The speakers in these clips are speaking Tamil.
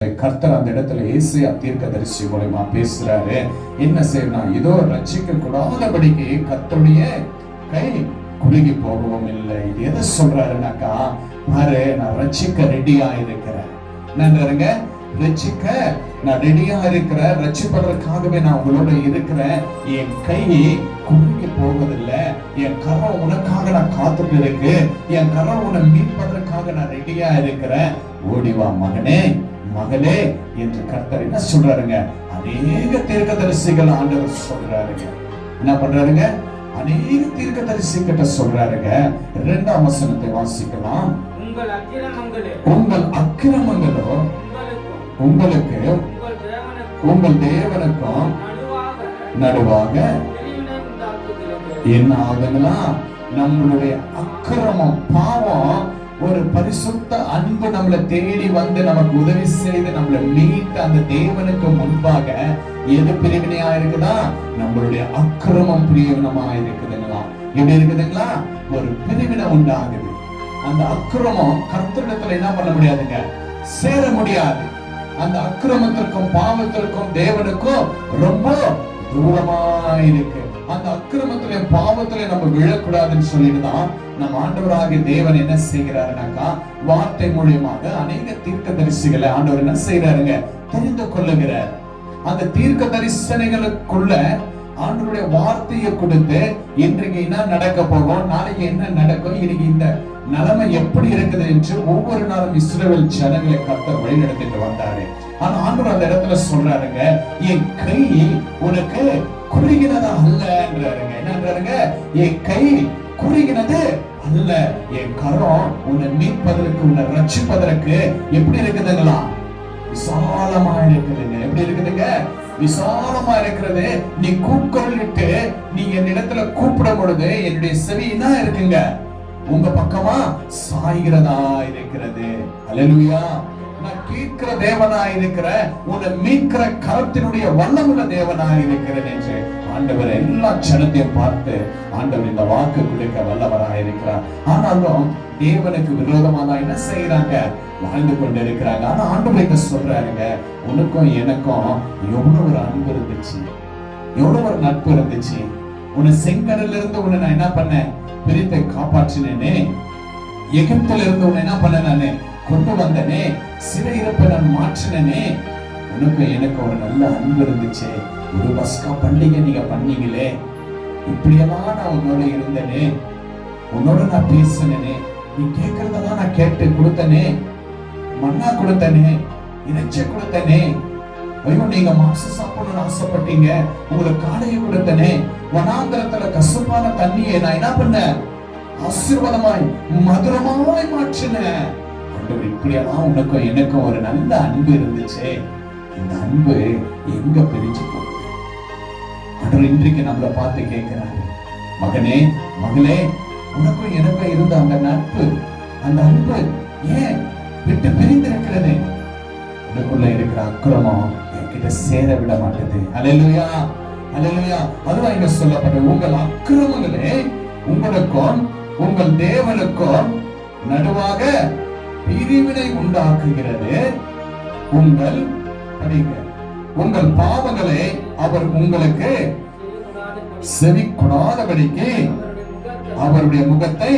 கர்த்தர் அந்த இடத்துல ஏசாயா தீர்க்கதரிசி மூலமா பேசுறாரு. என்ன செய்யணும்? இதோ ரட்சிக்க கூடாதபடிக்கு கர்த்தருடைய கை குலுங்கி போகவும் இல்லை. இது எதை சொல்றாருனாக்கா, பாரு, நான் ரட்சிக்க ரெடியா இருக்கிறேன். என்னங்க? ரட்சிக்க நான் ரெடியா இருக்கிறேன். ரட்சிப்பதற்காகவே நான் உங்களோட இருக்கிறேன். என் கை குலுங்கி போவதில்லை. என் கரம் உனக்காக நான் காத்துட்டு இருக்கு. என் கரம் உன்னை மீட்பதற்காக நான் ரெடியா இருக்கிறேன். ஓடிவா மகனே, மகளே என்று கர்த்தர் என்ன சொல்றாருங்க? அநேக தீர்க்கதரிசிகள் ஆண்டவர் சொல்றாருங்க. என்ன பண்றாருங்க? அநேக தீர்க்கதரிசி கிட்ட சொல்றாருங்க. 2ஆம் வசனத்தை வாசிக்கலாம். உங்கள் அக்கிரமங்களோ உங்களுக்கு உங்கள் தேவனுக்கும் நடுவாக என்ன ஆகுதுங்களா? நம்மளுடைய அக்கிரமம், பாவம், ஒரு பரிசுத்த அன்பு நம்மளை தேடி வந்து நமக்கு உதவி செய்து நம்மளை மீட்டு அந்த தேவனுக்கு முன்பாக எது பிரிவினையா இருக்குதா? நம்மளுடைய அக்கிரமம் பிரிவினமா இருக்குதுங்களா? எப்படி இருக்குதுங்களா? ஒரு பிரிவினை உண்டாகுது. அந்த அக்கிரமம் கர்த்தரிடத்துல என்ன பண்ண முடியாதுங்க, சேர முடியாது. அந்த அக்கிரமத்திற்கும் பாவத்திற்கும் தேவனுக்கும் ரொம்ப தூரமா இருக்கு. அந்த அக்கிரமத்திலே பாவத்திலே நம்ம விழக்கூடாதுன்னு சொல்லிட்டுதான் நம்ம ஆண்டவராகிய தேவன் என்ன செய்கிறாருனாக்கா, வார்த்தை மூலியமாக அநேக தீர்க்க தரிசிகளை ஆண்டவர் என்ன செய்யறாருங்க, தெரிந்து கொள்ளுகிறார். அந்த தீர்க்க தரிசனைகளுக்குள்ள ஆண்டவருடைய வார்த்தையை கொடுத்து இன்றைக்கு என்ன நடக்க போகும், நாளைக்கு என்ன நடக்கும், இன்னைக்கு இந்த நிலைமை எப்படி இருக்குது என்று ஒவ்வொரு நாளும் இஸ்ரவேல் ஜனங்களை கர்த்தர் வழி நடத்திட்டு வந்தாரு. ஆனா ஆண்டவர் அந்த இடத்துல சொல்றாருங்க, என் கை உனக்கு குறுகினதா அல்ல என்றாருங்க. என்னன்றாருங்க? என் கை குறுகினது அல்ல. என் கரம் உன்னை மீட்பதற்கு, உன்னை ரட்சிப்பதற்கு எப்படி இருக்குதுங்களா? விசாலமா இருக்குதுங்க. எப்படி இருக்குதுங்க? விசாலமா இருக்கிறது. நீ கூக்குரலிட்டு நீ என் இடத்துல கூப்பிடும் பொழுது என்னுடைய செவி என்ன இருக்குங்க, உங்க பக்கமா சாய்கிறதா இருக்கிறது. அல்லேலூயா. நான் கேட்கிற தேவனா இருக்கிற, உன்னை மீட்கிற கரத்தினுடைய வல்லமுள்ள தேவனா இருக்கிறேன் என்று ஆண்டவர் எல்லா ஜனத்தையும் பார்த்து ஆண்டவர் இந்த வாக்கு கொடுக்க வல்லவராக இருக்கிறார். ஆனாலும் தேவனுக்கு விரோதமா தான் என்ன செய்யறாங்க, வாழ்ந்து கொண்டு இருக்கிறாங்க. ஆனா ஆண்டவர் என்ன சொல்றாருங்க, உனக்கும் எனக்கும் எவ்வளவு ஒரு அன்பு இருந்துச்சு, எவ்வளவு ஒரு நட்பு இருந்துச்சு. உன்னை செங்கடல்ல இருந்து உன்னை நான் என்ன பண்ணேன், பிரித்தை காப்பாற்றினேனே. எகிப்தில இருந்து உன்னை என்ன பண்ண, நானு கொண்டு வந்தனே. சிறையிருப்பை நான் மாற்றினேனே. உனக்கு எனக்கு ஒரு நல்ல அன்பு இருந்துச்சு. ஒரு பஸ்கா பண்டிகை நீங்க பண்ணீங்களே, இப்படியெல்லாம் நான் உன்னோட இருந்தனே, உன்னோட நான் பேசினேனே, நீ கேட்கறதெல்லாம் நான் கேட்டு கொடுத்தனே, மண்ணா கொடுத்தனே, இறைச்சி கொடுத்தனே. ஐயோ, நீங்க மாசம் சாப்பிடணும்னு ஆசைப்பட்டீங்க, உங்களுக்கு காடையை கொடுத்தனே. வனாந்தரத்துல கசப்பான தண்ணியை நான் என்ன பண்ண, ஆசீர்வாதமாய் மதுரமாய் மாற்றினேன். இப்படியெல்லாம் உனக்கும் எனக்கும் ஒரு நல்ல அன்பு இருந்துச்சு. இந்த அன்பு எங்க பிரிஞ்சு போகுது? இன்றைக்கு நம்மளை பார்த்து கேட்கிறாரு, மகனே, மகளே, உனக்கும் எனக்கும் இருந்த அந்த நட்பு, அந்த அன்பு ஏன் விட்டு பிரிந்து இருக்கிறது? உனக்குள்ள இருக்கிற அக்கிரமம் என்கிட்ட சேர விட மாட்டேது. அல்லேலூயா, அல்லேலூயா. அதுதான் இங்க சொல்லப்பட்ட, உங்கள் அக்கிரமங்களே உங்களுக்கும் உங்கள் தேவனுக்கும் நடுவாக பிரிவினை உண்டாக்குகிறது. உங்கள் பாவங்களை அவர் உங்களுக்கு செவி கொடாதபடிக்கு அவருடைய முகத்தை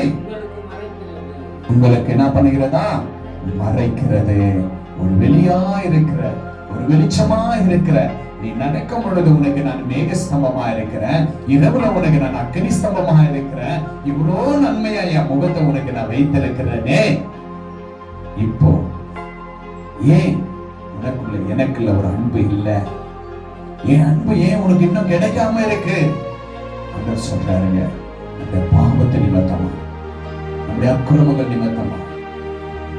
உங்களுக்கு என்ன பண்ணுகிறதா, மறைக்கிறது. ஒரு வெளியா இருக்கிற, ஒரு வெளிச்சமா இருக்கிற, நீ நடக்கும் பொழுது உனக்கு நான் மேக ஸ்தம்பமா இருக்கிறேன், இரவுல உனக்கு நான் அக்னி ஸ்தம்பமா இருக்கிறேன். இவ்வளோ நன்மையா என் முகத்தை உனக்கு நான் வைத்திருக்கிறேனே. இப்போ ஏன் உனக்குள்ள எனக்குள்ள ஒரு அன்பு இல்ல? என் அன்பு ஏன் உனக்கு இன்னும் கிடைக்காம இருக்கு? அவர் சொல்றாருங்க, அந்த பாவத்தை நிமித்தமா, நம்முடைய அக்கிரமங்கள் நிமித்தமா.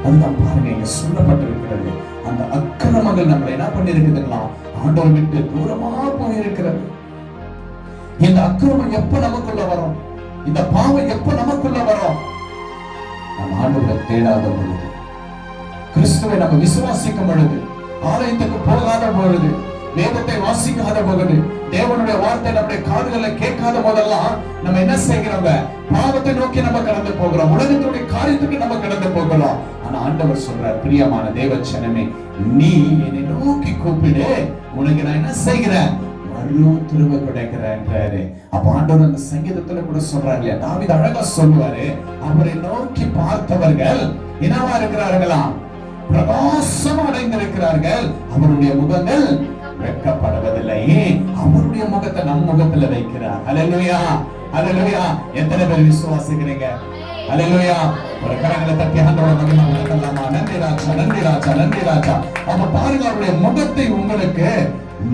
அதுதான் பாருங்க இங்க சொல்லப்பட்டிருக்கிறது. அந்த அக்கிரமங்கள் நம்மளை என்ன பண்ணி இருக்குதுங்களா, ஆண்டவர் விட்டு தூரமா போயிருக்கிறது. இந்த அக்கிரமம் எப்ப நமக்குள்ள வரும்? இந்த பாவம் எப்ப நமக்குள்ள வரும்? நம்ம ஆண்டவரை தேடாத பொழுது, கிறிஸ்துவை நம்ம விசுவாசிக்கும் பொழுது, ஆலயத்துக்கு போகாத பொழுது, வேதத்தை வாசிக்காத போது, தேவனுடைய வார்த்தை நம்முடைய காதுகளை கேட்காத போதெல்லாம் நம்ம என்ன செய்கிறோங்க? பாவத்தை நோக்கி நம்ம கடந்து போகிறோம், உலகத்துடைய காரியத்துக்கு நம்ம கடந்து போகிறோம். ஆனா ஆண்டவர் சொல்றார், பிரியமான தேவச்சனமே, நீ என்னை நோக்கி கூப்பிடு, உனக்கு நான் என்ன செய்கிறேன்? திரும்ப கிடைக்கிறாரு. அப்ப ஆண்டவர் அந்த சங்கீதத்துல கூட சொல்றாரு இல்லையா, தாவீது அழகா சொல்லுவாரு, அவரை நோக்கி பார்த்தவர்கள் என்னவா இருக்கிறார்களாம்? பிரகாசம் அடைந்திருக்கிறார்கள், அவருடைய முகங்கள் வெட்கப்படுவதில்லை. அவருடைய முகத்தை நம் முகத்துல வைக்கிறார். அல்லேலூயா, அல்லேலூயா. எத்தனை பேர் விசுவாசிக்கிறீங்க? அல்லேலூயா. ஒரு கரங்களை தட்டி ஆண்டவரை மகிமை உண்டாக்கலாமா? நன்றி ராஜா, நன்றி ராஜா, நன்றி ராஜா. அப்ப பாருங்க, அவருடைய முகத்தை உங்களுக்கு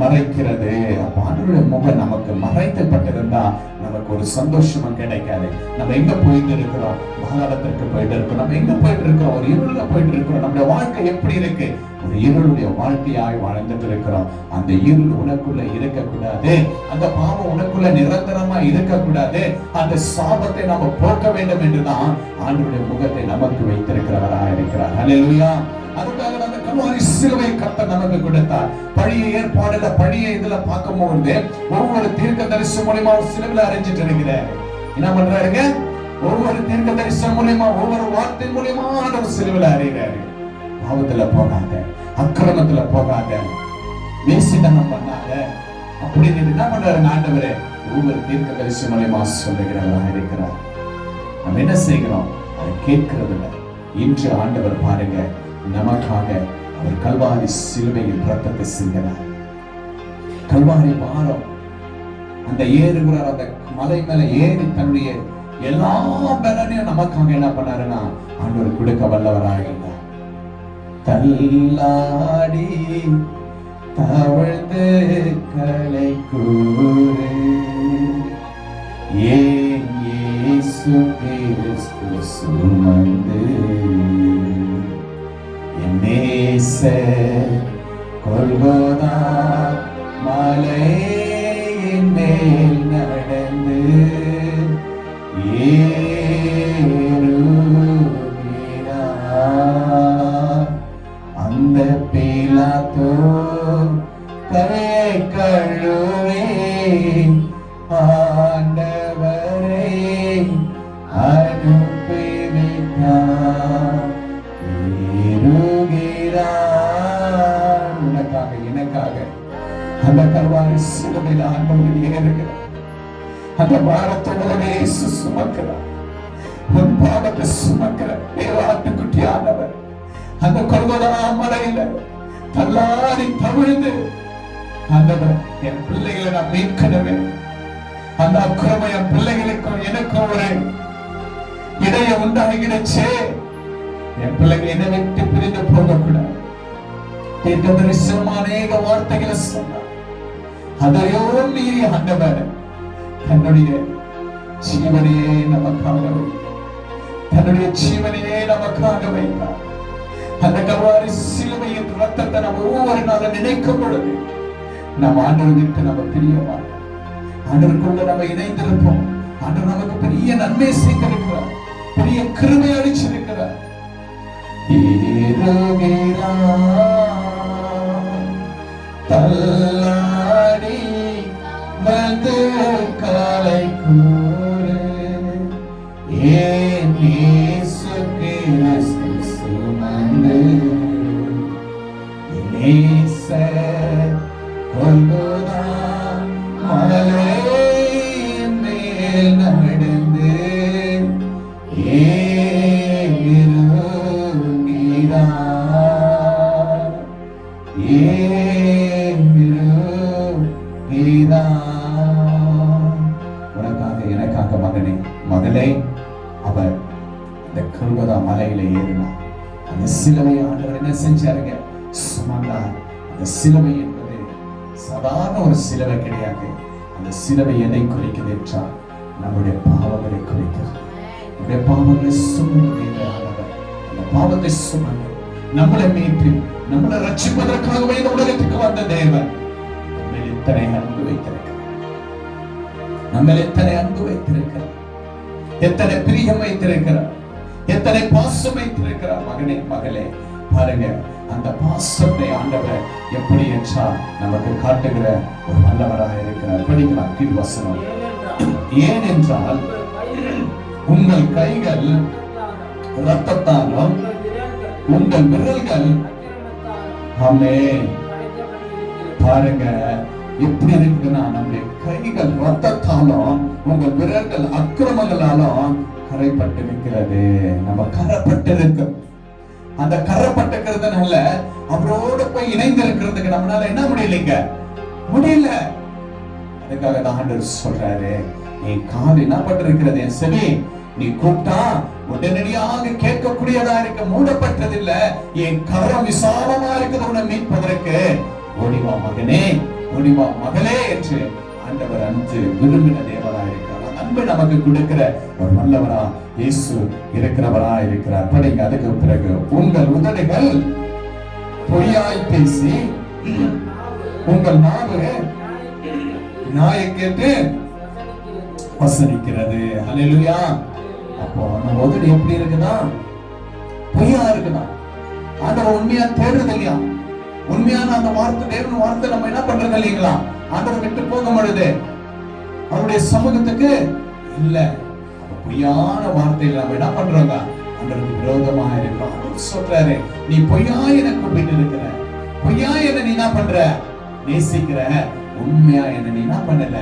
மறைக்கிறது. அப்ப ஆண்டவருடைய முகம் நமக்கு மறைக்கப்பட்டிருந்தா நமக்கு ஒரு சந்தோஷமும் கிடைக்காது. நம்ம எங்க போயிட்டு இருக்கிறோம்? பாதாளத்திற்கு போயிட்டு இருக்கோம். நம்ம எங்க போயிட்டு இருக்கிறோம்? ஒரு இருள போயிட்டு இருக்கிறோம். நம்முடைய வாழ்க்கை எப்படி இருக்கு? ஒரு இருளுடைய வாழ்க்கையாய் வாழ்ந்துட்டு இருக்கிறோம். அந்த இருள் உனக்குள்ள இருக்கக்கூடாது, அந்த பாவம் உனக்குள்ள நிரந்தரமா இருக்கக்கூடாது. அந்த சாபத்தை நாம போக்க வேண்டும் என்றுதான் ஆண்டவருடைய முகத்தை நமக்கு வைத்திருக்கிறவராக இருக்கிறார். அல்லேலூயா. அதுக்காக அந்த கல்வாரி சிலுவை கர்த்தர் நமக்கு கொடுத்தார். பழைய ஏற்பாடுல பழைய இதுல பார்க்கும்போது ஒவ்வொரு தீர்க்கதரிசி மூலமா சிலுவையில அறைஞ்சிட்டு இருக்கிறார். என்ன பண்றாருங்க? ஒவ்வொரு தீர்க்கதரிசி மூலமா, ஒவ்வொரு வார்த்தை மூலமா ஆண்டவர் சிலுவையில அறைகிறாரு. பாவத்துல போகாத, அக்கிரமத்துல போகாத, வேசித்தனம் பண்ணாத அப்படின்னு என்ன பண்றாரு ஆண்டவரே? ஒவ்வொரு தீர்க்கதரிசி மூலமா சொல்லுகிறவராக இருக்கிறார். நம்ம என்ன செய்கிறோம்? அதை கேட்கிறதில்ல. இன்று ஆண்டவர் பாருங்க, நமக்காக அவர் கல்வாரி சிலுவையில் ரத்தத்தை சிந்தினார். கல்வாரி பாரம் அந்த ஏறுகிறார், அந்த மலை மேல ஏறி தன்னுடைய எல்லா பலனையும் நமக்காக என்ன பண்ணாருன்னா ஆண்டவர் கொடுக்க வல்லவராக இருந்தார். தள்ளாடி தவழ்ந்து கலை கூறு ஏன் இயேசு கிறிஸ்து சுமந்து நேச கொல்கோதா மலையின் மேல் நடந்து ஏறுகிறார். அந்த பிலாத்தோ கரை கழுவே ஆண்டவரை அனுப்பி வைத்தார். உனக்காக எனக்காக அந்த கல்வாரி சிலுவையில் ஆண்டவர் ஏறுகிறார். அந்த பாரத்தோட இயேசு சுமக்கிறார். உன் பாவத்தை சுமக்கிற தேவாட்டுக்குட்டியானவர் அந்த கொல்கோதா மலையில தள்ளாடி தவிழ்ந்து, ஆண்டவர் என் பிள்ளைகளை நான் மீட்கணுமே, அந்த அக்கிரமம் என் பிள்ளைகளுக்கும் எனக்கும் ஒரு இடைய உண்டாகிடுச்சே, என் பிள்ளைகள் என்னை விட்டு பிரிந்து போகக்கூடாது. தீர்க்கதரிசனம் அநேக வார்த்தைகளை சொன்னார். அதையோ மீறி ஆண்டவர் தன்னுடைய ஜீவனையே நமக்காக வைத்தார். தன்னுடைய ஜீவனையே நமக்காக வைத்தார். அந்த கல்வாரி சிலுவையின் ரத்தத்தை நம்ம ஒவ்வொரு நாளும் நினைக்கும் பொழுது நம்ம ஆண்டவர் விட்டு நம்ம பிரிய மாட்டோம். ஆண்டவருக்குள்ள நம்ம இணைந்திருப்போம். ஆண்டவர் நமக்கு பெரிய நன்மை செய்திருக்கிறார், பெரிய கிருபை அளிச்சிருக்கிறார். தள்ளாடி வந்து காலை கூறு ஏன் இயேசு கிறிஸ்து சுமந்து நேச கொல்கோதா மலையின் மேல் நடந்து உனக்காக எனக்காக மகனே மகளே அவர் அந்த கொல்கோதா மலையில ஏறினார். அந்த சிலுவை ஆண்டவர் என்ன செஞ்சாருங்க? சுமந்தார். அந்த சிலுவை என்பது சாதாரண ஒரு சிலுவை கிடையாது. அந்த சிலுவை எதை குறிக்கிறது என்றால் நம்முடைய பாவங்களை குறிக்கிறது. நம்முடைய பாவங்களை சுமந்து ஆண்டவர் அந்த பாவத்தை சுமந்து நம்மளை மீட்டு நம்மளை ரட்சிப்பதற்காகவே இந்த உலகத்துக்கு வந்த தேவன் நம்மை எத்தனை அன்பு வைத்திருக்கிறார், நம்மை எத்தனை அன்பு வைத்திருக்கிறார், எத்தனை பிரியம் வைத்திருக்கிறார், எத்தனை பாசம் வைத்திருக்கிறார். மகனே மகளே, பாருங்க, அந்த பாசத்தை ஆண்டவர் எப்படி என்றால் நமக்கு காட்டுகிற ஒரு வல்லவராக இருக்கிறார். படிக்கலாம் கீழ் வசனம். ஏனென்றால் உங்கள் கைகள் இரத்தத்தாலும் உங்கள் விரல்கள் ஆமென். பாருங்க எப்படி இருக்குன்னா, நம்முடைய கைகள் இரத்தத்தாலும் உங்கள் விரல்கள் அக்கிரமங்களாலும் கரைப்பட்டு இருக்கிறது. நம்ம கரைப்பட்டு இருக்கோம். அந்த கரைப்பட்டுக்கிறதுனால அவரோட போய் இணைந்து இருக்கிறதுக்கு நம்மளால என்ன முடியலைங்க, முடியல. அதுக்காக தான் ஆண்டவர் சொல்றாரு, என் காது என்ன பட்டிருக்கிறது, என் செவி நீ கூப்பிட்டா உடனடியாக கேட்கக்கூடியதா இருக்க மூடப்பட்டதில்ல, என் கரம் விசாலமா இருக்குது உன்னை மீட்பதற்கு. ஓடிவா மகனே, ஓடிவா மகளே என்று ஆண்டவர் அன்று விரும்பின தேவனா இருக்கிறார். அன்பு நமக்கு கொடுக்கிற ஒரு நல்லவரா இயேசு இருக்கிறவரா இருக்கிறார். படிங்க. அதுக்கு பிறகு உங்கள் உதடுகள் பொய்யாய் பேசி உங்கள் நாவு நாயை கேட்டு வசனிக்கிறது. ஹல்லேலூயா. அப்போ நம்ம உதடு எப்படி இருக்குதா, பொய்யா இருக்குதா. ஆண்டவர் உண்மையா தேடுறது இல்லையா, உண்மையான அந்த வார்த்தை தேவன் வார்த்தை நம்ம என்ன பண்றது இல்லைங்களா, ஆண்டவர் விட்டு போக முடியுது அவருடைய சமூகத்துக்கு இல்ல. பொய்யான வார்த்தையில நம்ம என்ன பண்றோங்க, ஆண்டவருக்கு விரோதமாக இருக்கிறோம். ஆண்டவர் சொல்றாரு, நீ பொய்யா என்ன கூப்பிட்டு இருக்கிற, பொய்யா என்ன நீ என்ன பண்ற, நேசிக்கிற, உண்மையா என்ன நீ என்ன பண்ணல,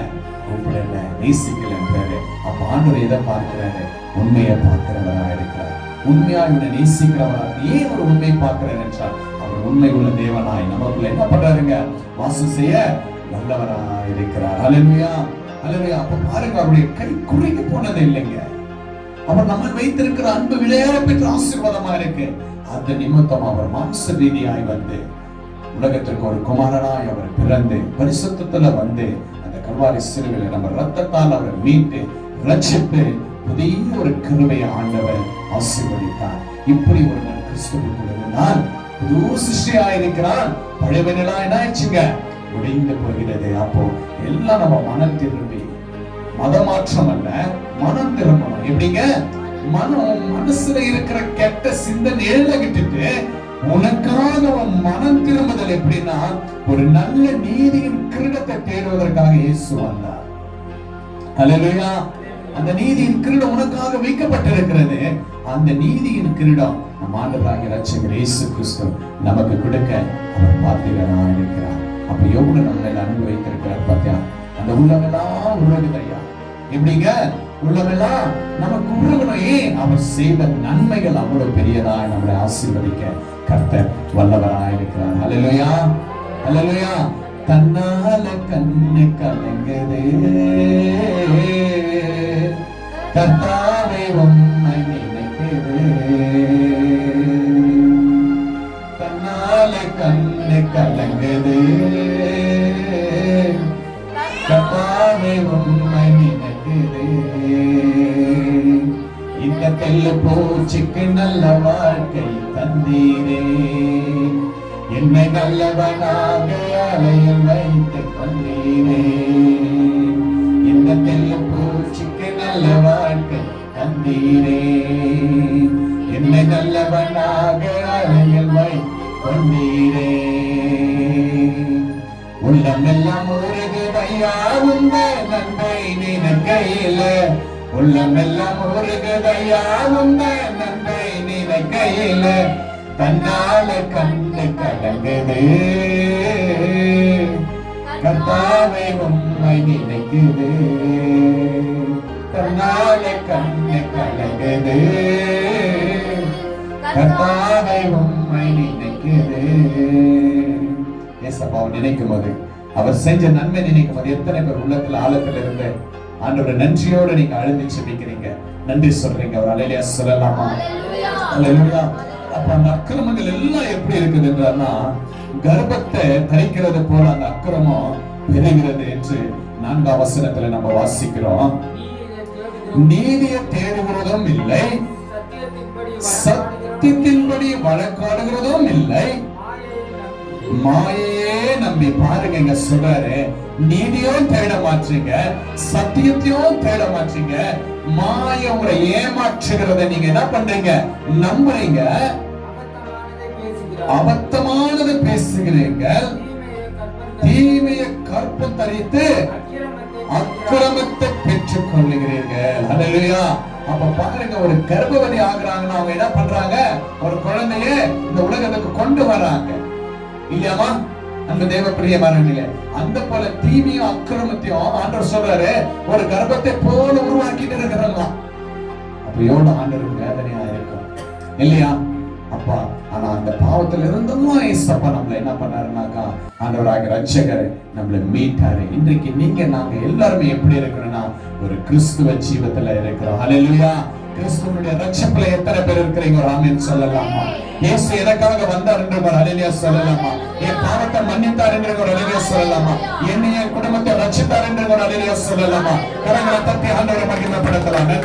கூப்பிடல, நேசிக்கலன்றாரு. அப்ப ஆண்டவர் எதை பார்க்கிறாரு, உண்மையை பார்க்கிறவரா இருக்கிறார். உண்மையா இவனை நேசிக்கிறவரா. ஏன் ஒரு உண்மையை பார்க்கிறார் என்றால், அவர் உண்மை உள்ள தேவனாய் நமக்குள்ள என்ன பண்றாருங்க, வாசம் செய்ய நல்லவரா இருக்கிறார். ஹல்லேலூயா, ஹல்லேலூயா. அப்ப பாருங்க, அவருடைய கை குறுகி போனது இல்லைங்க. அவர் நம்ம வைத்திருக்கிற அன்பு விளையாட பெற்ற ஆசீர்வாதமா இருக்கு. அந்த நிமித்தம் அவர் மாம்ச ரீதியாய் வந்து உலகத்திற்கு ஒரு குமாரனாய் அவர் பிறந்து பரிசுத்தத்துல வந்து அந்த கல்வாரி சிலுவையில நம்ம ரத்தத்தால் அவரை மீட்டு ரட்சித்து புதிய ஒரு கிருபையை ஆண்டவர் ஆசீர்வதித்தார். இப்படி ஒரு நாள் கிறிஸ்துவுக்குள் இருந்தால் புது சிருஷ்டியாயிருக்கிறான். பழையவெல்லாம் என்ன ஆயிடுச்சுங்க, முடிந்து போகிறது. அப்போ எல்லாம் நம்ம மனம் திரும்பி, மதமாற்றம் அல்ல, மனம் திரும்பணும். எப்படிங்க, மனசுல இருக்கிற கெட்ட சிந்தனை எழுதிட்டு உனக்காக மனம் திரும்புதல். எப்படின்னா, ஒரு நல்ல நீதியின் கிரீடத்தை தேடுவதற்காக இயேசு வந்தார். ஹல்லேலூயா. அந்த நீதியின் கிரீடம் உனக்காக வைக்கப்பட்டிருக்கிறது. அந்த நீதியின் கிரீடம் நம் ஆண்டவராகிய இரட்சகர் இயேசு கிறிஸ்து நமக்கு கொடுக்க அவர் பாத்திரனா இருக்கிறார். அப்ப எவ்வளவு நம்மளை அன்பு வைத்திருக்கிறார் பாத்தியா. அந்த உள்ளமெல்லாம் உருகுதையா. எப்படிங்க, உள்ளமெல்லாம் நமக்கு உருகணும். ஏன், அவர் செய்த நன்மைகள் அவ்வளவு பெரியதாய் நம்மளை ஆசீர்வதிக்க கர்த்தர் வல்லவராய் இருக்கிறார். ஹல்லேலூயா, ஹல்லேலூயா. தன்னால கண்ணு கலங்குதே கர்த்தாவே உம்மை நினைக்கிறே. தன்னால கண்ணு கலங்குதே கர்த்தாவே உம்மை நினைக்கிறே. இந்த தெல்லு பூச்சிக்கு நல்ல வாழ்க்கை தந்தீரே, என்னை நல்லவனாக அலையில் வைத்துக் கொண்டீரே. இந்த தெல்லு பூச்சிக்கு நல்ல வாழ்க்கை தந்தீரே, என்னை நல்லவனாக அலையில் வைத்துக் கொண்டீரே. உள்ளமெல்லாம் உருகுதையா உந்த நன்மை நினைக்கையில, உள்ளமெல்லாம் உருகுதையா உந்த நன்மை நினைக்கையில. தன்னால கண்ணு கலங்குது கர்த்தாவே உம்மை நினைக்குது. தன்னால கண்ணு கலங்குது கர்த்தாவே உம்மை நினைக்குது. ஏசப்பாவை நினைக்கும் போது, அவர் செஞ்ச நன்மை நினைக்கும் போது எத்தனை பேர் உள்ளத்துல ஆழத்துல இருந்து ஆண்டவரை நன்றியோட நீங்க அழுது செபிக்கிறீங்க, நன்றி சொல்றீங்க. அவர் அல்லேலூயா சொல்லலாமா? அல்லேலூயா. அப்ப அந்த அக்கிரமங்கள் எல்லாம் எப்படி இருக்குது என்றான்னா, கர்ப்பத்தை தரிக்கிறது போல அந்த அக்கிரமம் பெறுகிறது என்று 4ஆம் வசனத்துல நம்ம வாசிக்கிறோம். நீதியை தேடுகிறதும் இல்லை, சத்தியத்தின்படி வழக்காடுகிறதும் இல்லை, மாயையே நம்பி. பாருங்க, இங்க சொல்றாரு, நீதியும் தேட மாட்டீங்க, சத்தியத்தையும் தேட மாட்டீங்க, மாயை உங்களை ஏமாற்றுகிறத நீங்க என்ன பண்றீங்க, நம்புறீங்க. அபத்தமானது பேசுகிறீர்கள், தீமையை கற்பம் தரித்து அக்கிரமத்தை பெற்றுக் கொள்ளுகிறீர்கள். ஹல்லேலூயா. அப்ப பாருங்க, ஒரு கர்ப்பவதி ஆகுறாங்கன்னா அவங்க என்ன பண்றாங்க? ஒரு குழந்தைய இந்த உலகத்துக்கு கொண்டு வராங்க இல்லையாமா? அந்த தேவ பிரியமானவர்களே, அந்த போல தீமையும் அக்கிரமத்தையும் ஆண்டவர் சொல்றாரு ஒரு கர்ப்பத்தை போல உருவாக்கிட்டு இருக்கிறாங்க. அப்ப எவ்வளவு ஆண்டவருக்கு வேதனையா இருக்கும் இல்லையா? அப்பா ஆனா அந்த பாவத்துல இருந்தும் ஏசப்பா நம்மள என்ன பண்ணாருனாக்கா, ஆண்டவராக ரட்சகர் நம்மள மீட்டாரு. இன்றைக்கு நீங்க நாங்க எல்லாருமே எப்படி இருக்கிறோம்னா ஒரு கிறிஸ்துவ ஜீவத்துல இருக்கிறோம். ஹல்லேலூயா. கிறிஸ்துவனுடைய ரட்சப்புல எத்தனை பேர் இருக்கிறீங்க? ஒரு ஆமென் சொல்லலாமா? இயேசு எனக்காக வந்தார் என்று ஒரு ஹல்லேலூயா சொல்லலாமா? என் பாவத்தை மன்னித்தார் என்று ஒரு ஹல்லேலூயா சொல்லலாமா? என்னைய குடும்பத்தை ரட்சித்தார் என்று ஒரு ஹல்லேலூயா சொல்லலாமா? கரங்களை தட்டி ஆண்டவரை மகிமைப்படுத்தலாம்.